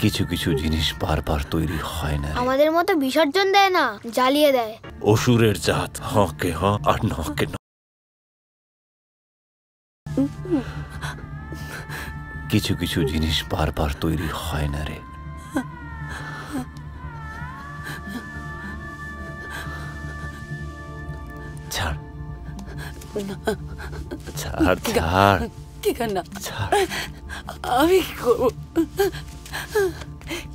কিছু কিছু জিনিস বারবার তৈরি হয় না। আমাদের মতো বিসর্জন দেয় না, জ্বালিয়ে দেয়। অসুরের জাত, হ কে হ আর ন কে ন। কিছু কিছু জিনিস বারবার তৈরি হয় না রে। ছাড় ছাড় ছাড়। কি গান না আমি কি করব?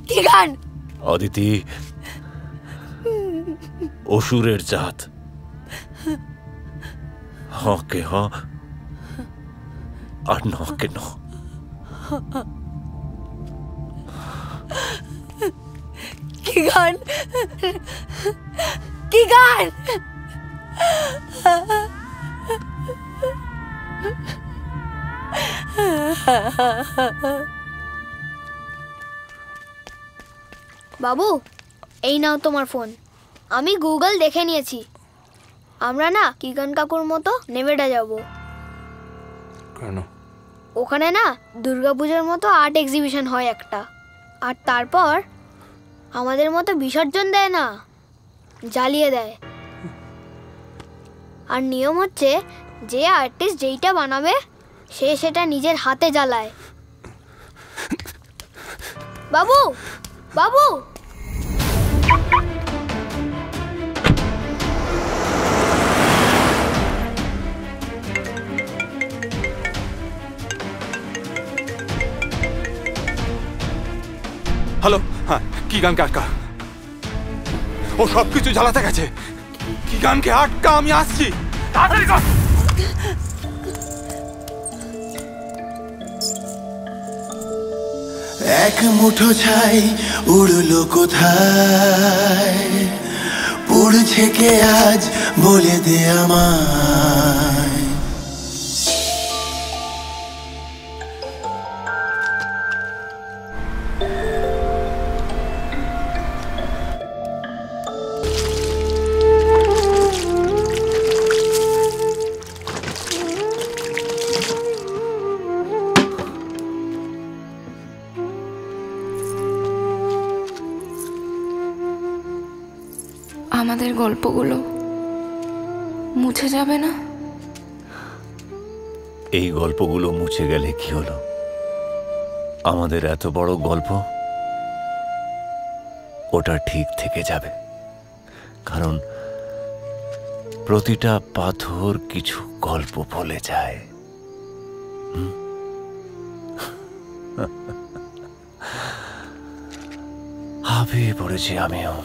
কি গান? অদিতি, অসুরের জাত, হ কে হ আর ন কে ন। কি গান? কি গান? বাবু, এই নাও তোমার ফোন। আমি গুগল দেখে নিয়েছি, আমরা না কিগান কাকুর মতো নেভেডা যাব। কেন? ওখানে না দুর্গাপূজার মতো আর্ট এক্সিবিশন হয় একটা, আর তারপর আমাদের মতো বিসর্জন দেয় না, জ্বালিয়ে দেয়। আর নিয়ম হচ্ছে যে আর্টিস্ট যেইটা বানাবে সে সেটা নিজের হাতে জ্বালায়। বাবু বাবু, হ্যালো, হ্যাঁ, কি গানকে আটকা? ও সবকিছু জ্বালাতে গেছে। কি গানকে আটকা, আমি আসছি। তাড়াতাড়ি কর। এক মুঠো ছাই উড়লো কোথায়, পড়ছে কে আজ বলে দে আমায়। আমাদের গল্পগুলো মুছে যাবে না? এই গল্পগুলো মুছে গেলে কি হলো? আমাদের এত বড় গল্প ওটা ঠিক থেকে যাবে, কারণ প্রতিটা পাথর কিছু গল্প বলে যায়। হাঁপিয়ে পড়েছি আমিও।